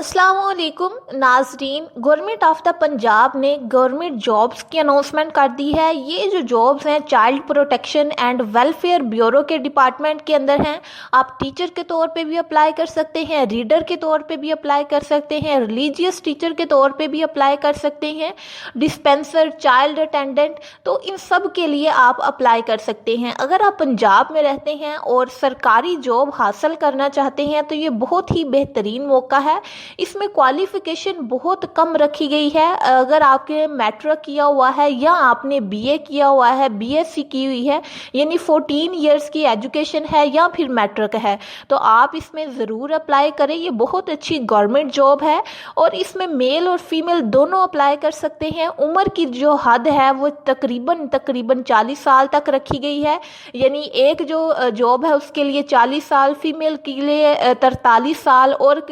अस्सलामुअलैकुम नाजरीन, government of the Punjab ने गवर्नमेंट जॉब्स की अनाउंसमेंट कर दी है। ये जो जॉब्स हैं child protection and welfare bureau के डिपार्टमेंट के अंदर हैं। आप टीचर के तौर पे भी अप्लाई कर सकते हैं, रीडर के तौर पे भी अप्लाई कर सकते हैं, रिलीजियस टीचर के तौर पे भी अप्लाई कर सकते हैं, डिस्पेंसर, चाइल्ड अटेंडेंट, तो इन सब के लिए आप अप्लाई कर सकते हैं। अगर आप पंजाब में रहते हैं और सरकारी जॉब हासिल करना चाहते हैं तो ये बहुत ही बेहतरीन मौका है। इसमें क्वालिफिकेशन बहुत कम रखी गई है। अगर आपने मैट्रिक किया हुआ है या आपने बीए किया हुआ है, बीएससी की हुई है, यानी 14 इयर्स की एजुकेशन है या फिर मैट्रिक है, तो आप इसमें ज़रूर अप्लाई करें। ये बहुत अच्छी गवर्नमेंट जॉब है और इसमें मेल और फीमेल दोनों अप्लाई कर सकते हैं। उम्र की जो हद है वो तकरीबन 40 साल तक रखी गई है, यानी एक जो जॉब है उसके लिए 40 साल, फीमेल के लिए 43 साल, और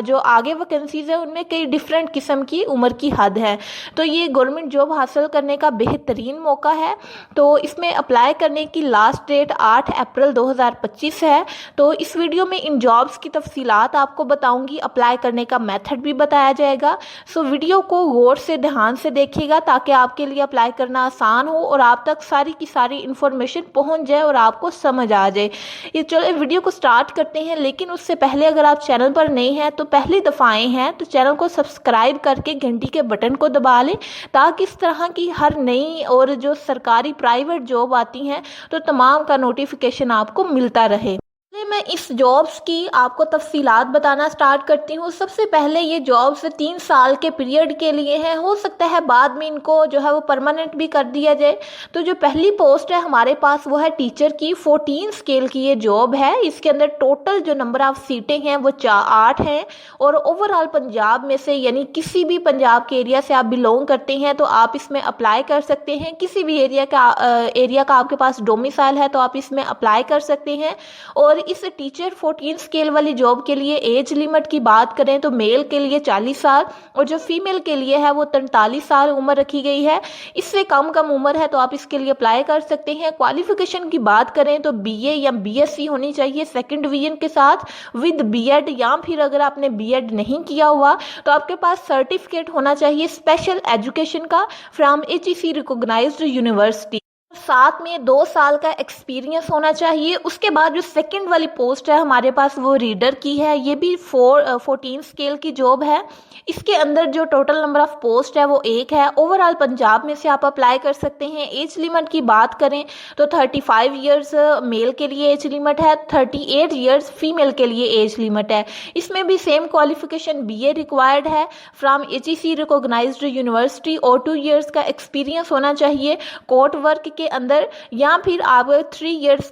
जो आगे वैकेंसीज है उनमें कई डिफरेंट किस्म की उम्र की हद है। तो ये गवर्नमेंट जॉब हासिल करने का बेहतरीन मौका है। तो इसमें अप्लाई करने की लास्ट डेट 8 अप्रैल 2025 है। तो इस वीडियो में इन जॉब्स की तफसीलात आपको बताऊंगी, अप्लाई करने का मेथड भी बताया जाएगा। सो वीडियो को गौर से ध्यान से देखिएगा ताकि आपके लिए अप्लाई करना आसान हो और आप तक सारी की सारी इंफॉर्मेशन पहुंच जाए और आपको समझ आ जाए। ये चलो वीडियो को स्टार्ट करते हैं, लेकिन उससे पहले अगर आप चैनल पर नए हैं तो पहली दफ़ा आए हैं तो चैनल को सब्सक्राइब करके घंटी के बटन को दबा लें ताकि इस तरह की हर नई और जो सरकारी प्राइवेट जॉब आती हैं तो तमाम का नोटिफिकेशन आपको मिलता रहे। मैं इस जॉब्स की आपको तफसीलात बताना स्टार्ट करती हूँ। सबसे पहले ये जॉब्स 3 साल के पीरियड के लिए हैं। हो सकता है बाद में इनको जो है वो परमानेंट भी कर दिया जाए। तो जो पहली पोस्ट है हमारे पास वो है टीचर की। 14 स्केल की ये जॉब है। इसके अंदर टोटल जो नंबर ऑफ सीटें हैं वो 8 हैं और ओवरऑल पंजाब में से, यानी किसी भी पंजाब के एरिया से आप बिलोंग करते हैं तो आप इसमें अप्लाई कर सकते हैं। किसी भी एरिया का आपके पास डोमिसाइल है तो आप इसमें अप्लाई कर सकते हैं। और इस टीचर 14 स्केल वाली जॉब के लिए एज लिमिट की बात करें तो मेल के लिए 40 साल और जो फीमेल के लिए है वो 43 साल उम्र रखी गई है। इससे कम उम्र है तो आप इसके लिए अप्लाई कर सकते हैं। क्वालिफिकेशन की बात करें तो बीए या बीएससी होनी चाहिए सेकंड डिवीजन के साथ विद बीएड, या फिर अगर आपने बीएड नहीं किया हुआ तो आपके पास सर्टिफिकेट होना चाहिए स्पेशल एजुकेशन का फ्रॉम एचईसी रिकॉग्नाइज्ड यूनिवर्सिटी। साथ में 2 साल का एक्सपीरियंस होना चाहिए। उसके बाद जो सेकंड वाली पोस्ट है हमारे पास वो रीडर की है। ये भी 14 स्केल की जॉब है। इसके अंदर जो टोटल नंबर ऑफ पोस्ट है वो 1 है। ओवरऑल पंजाब में से आप अप्लाई कर सकते हैं। एज लिमिट की बात करें तो 35 ईयर्स मेल के लिए एज लिमिट है, 38 ईयर्स फीमेल के लिए एज लिमिट है। इसमें भी सेम क्वालिफिकेशन बीए रिक्वायर्ड है फ्रॉम एचईसी रिकॉग्नाइज्ड यूनिवर्सिटी और 2 ईयर्स का एक्सपीरियंस होना चाहिए कोर्ट वर्क के अंदर, या फिर आप 3 इयर्स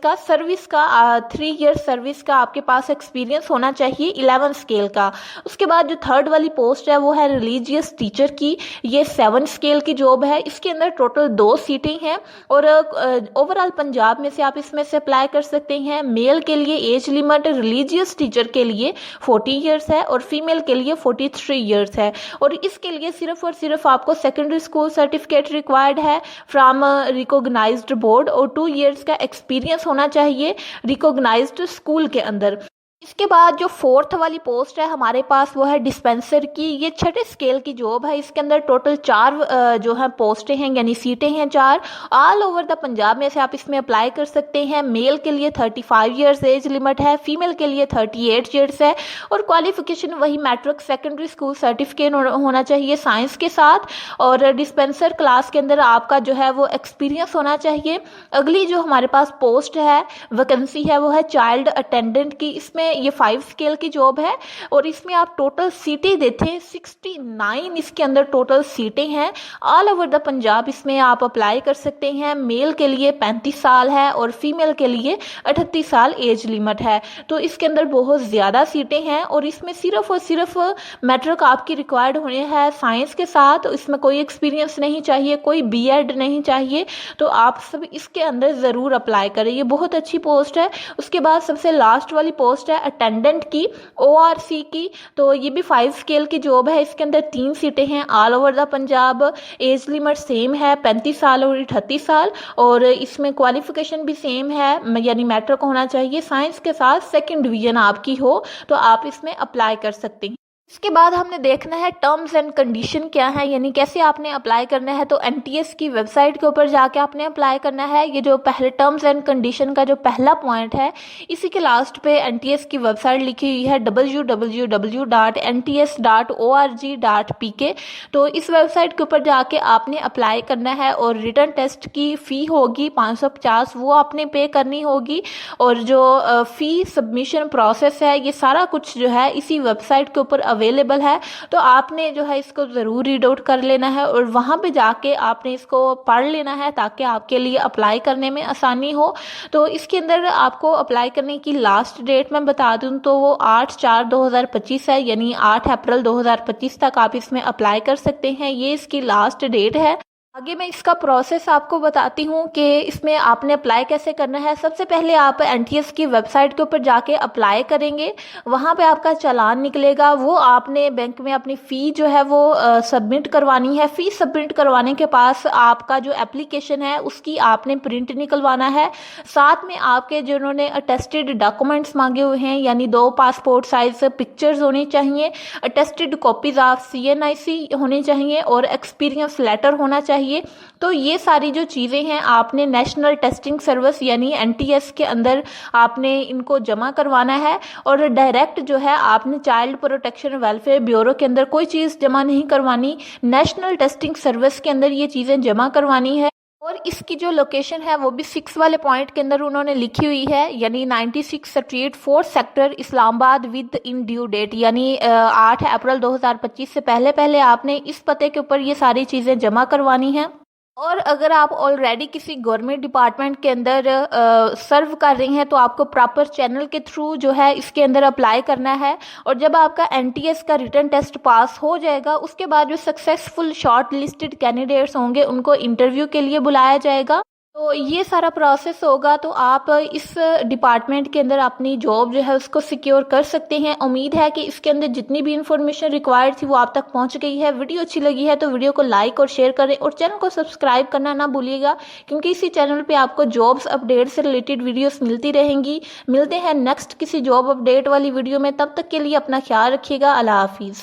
सर्विस का आपके पास एक्सपीरियंस होना चाहिए 11 स्केल का। उसके बाद जो थर्ड वाली पोस्ट है वो है रिलीजियस टीचर की। ये 7 स्केल की जॉब है। इसके अंदर टोटल 2 सीटें हैं और ओवरऑल पंजाब में से आप इसमें से अप्लाई कर सकते हैं। मेल के लिए एज लिमिट रिलीजियस टीचर के लिए 40 इयर्स है और फीमेल के लिए 43 इयर्स है। और इसके लिए सिर्फ और सिर्फ आपको सेकेंडरी स्कूल सर्टिफिकेट रिक्वायर्ड है फ्रॉम रिकॉग्नाइज्ड बोर्ड और 2 इयर्स का एक्सपीरियंस होना चाहिए रिकॉग्नाइज्ड स्कूल के अंदर। इसके बाद जो फोर्थ वाली पोस्ट है हमारे पास वो है डिस्पेंसर की। ये 6 स्केल की जॉब है। इसके अंदर टोटल 4 जो है पोस्टें हैं, यानी सीटें हैं 4। ऑल ओवर द पंजाब में से आप इसमें अप्लाई कर सकते हैं। मेल के लिए 35 ईयर्स एज लिमिट है, फीमेल के लिए 38 ईयर्स है और क्वालिफिकेशन वही मैट्रिक सेकेंडरी स्कूल सर्टिफिकेट होना चाहिए साइंस के साथ। और डिस्पेंसर क्लास के अंदर आपका जो है वो एक्सपीरियंस होना चाहिए। अगली जो हमारे पास पोस्ट है वैकेंसी है वो है चाइल्ड अटेंडेंट की। इसमें ये 5 स्केल की जॉब है और इसमें आप टोटल सीटें देते हैं 69। इसके अंदर टोटल सीटें हैं ऑल ओवर द पंजाब। इसमें आप अप्लाई कर सकते हैं। मेल के लिए 35 साल है और फीमेल के लिए 38 साल एज लिमिट है। तो इसके अंदर बहुत ज़्यादा सीटें हैं और इसमें सिर्फ और सिर्फ मैट्रिक आपकी रिक्वायर्ड होने है साइंस के साथ। इसमें कोई एक्सपीरियंस नहीं चाहिए, कोई बीएड नहीं चाहिए। तो आप सब इसके अंदर ज़रूर अप्लाई करें। ये बहुत अच्छी पोस्ट है। उसके बाद सबसे लास्ट वाली पोस्ट है अटेंडेंट की, ओआरसी की। तो ये भी 5 स्केल की जॉब है। इसके अंदर 3 सीटें हैं all over the Punjab. Age limit same है 35 साल और 38 साल और इसमें क्वालिफिकेशन भी सेम है, यानी मैट्रिक होना चाहिए साइंस के साथ। सेकंड डिवीजन आपकी हो तो आप इसमें अप्लाई कर सकते हैं। इसके बाद हमने देखना है टर्म्स एंड कंडीशन क्या है, यानी कैसे आपने अप्लाई करना है। तो एनटीएस की वेबसाइट के ऊपर जाके आपने अप्लाई करना है। ये जो पहले टर्म्स एंड कंडीशन का जो पहला पॉइंट है, इसी के लास्ट पे एनटीएस की वेबसाइट लिखी हुई है www.nts.org.pk। तो इस वेबसाइट के ऊपर जाके आपने अप्लाई करना है और रिटर्न टेस्ट की फ़ी होगी 550, वो आपने पे करनी होगी। और जो फ़ी सबमिशन प्रोसेस है, ये सारा कुछ जो है इसी वेबसाइट के ऊपर अवेलेबल है। तो आपने जो है इसको ज़रूर रीड आउट कर लेना है और वहाँ पे जाके आपने इसको पढ़ लेना है ताकि आपके लिए अप्लाई करने में आसानी हो। तो इसके अंदर आपको अप्लाई करने की लास्ट डेट मैं बता दूं तो वो 8/4/2025 है, यानी 8 अप्रैल 2025 तक आप इसमें अप्लाई कर सकते हैं। ये इसकी लास्ट डेट है। आगे मैं इसका प्रोसेस आपको बताती हूँ कि इसमें आपने अप्लाई कैसे करना है। सबसे पहले आप एनटीएस की वेबसाइट के ऊपर जाके अप्लाई करेंगे, वहाँ पे आपका चालान निकलेगा, वो आपने बैंक में अपनी फ़ी जो है वो सबमिट करवानी है। फ़ी सबमिट करवाने के पास आपका जो एप्लीकेशन है उसकी आपने प्रिंट निकलवाना है। साथ में आपके जिन्होंने अटेस्टेड डॉक्यूमेंट्स मांगे हुए हैं, यानी 2 पासपोर्ट साइज पिक्चर्स होनी चाहिए, अटेस्टेड कॉपीज़ ऑफ CNIC होनी चाहिए और एक्सपीरियंस लेटर होना चाहिए। तो ये सारी जो चीज़ें हैं आपने नेशनल टेस्टिंग सर्विस यानी एनटीएस के अंदर आपने इनको जमा करवाना है। और डायरेक्ट जो है आपने चाइल्ड प्रोटेक्शन वेलफेयर ब्यूरो के अंदर कोई चीज़ जमा नहीं करवानी, नेशनल टेस्टिंग सर्विस के अंदर ये चीज़ें जमा करवानी है। और इसकी जो लोकेशन है वो भी 6 वाले पॉइंट के अंदर उन्होंने लिखी हुई है, यानी 96 street 4 sector Islamabad within due date, यानी 8 अप्रैल 2025 से पहले पहले आपने इस पते के ऊपर ये सारी चीज़ें जमा करवानी हैं। और अगर आप ऑलरेडी किसी गवर्नमेंट डिपार्टमेंट के अंदर सर्व कर रही हैं तो आपको प्रॉपर चैनल के थ्रू जो है इसके अंदर अप्लाई करना है। और जब आपका एनटीएस का रिटन टेस्ट पास हो जाएगा उसके बाद जो सक्सेसफुल शॉर्ट लिस्टेड कैंडिडेट्स होंगे उनको इंटरव्यू के लिए बुलाया जाएगा। तो ये सारा प्रोसेस होगा तो आप इस डिपार्टमेंट के अंदर अपनी जॉब जो है उसको सिक्योर कर सकते हैं। उम्मीद है कि इसके अंदर जितनी भी इंफॉर्मेशन रिक्वायर्ड थी वो आप तक पहुंच गई है। वीडियो अच्छी लगी है तो वीडियो को लाइक और शेयर करें और चैनल को सब्सक्राइब करना ना भूलिएगा, क्योंकि इसी चैनल पे आपको जॉब्स अपडेट से रिलेटेड वीडियोस मिलती रहेंगी। मिलते हैं नेक्स्ट किसी जॉब अपडेट वाली वीडियो में, तब तक के लिए अपना ख्याल रखिएगा। अल्लाह हाफिज़।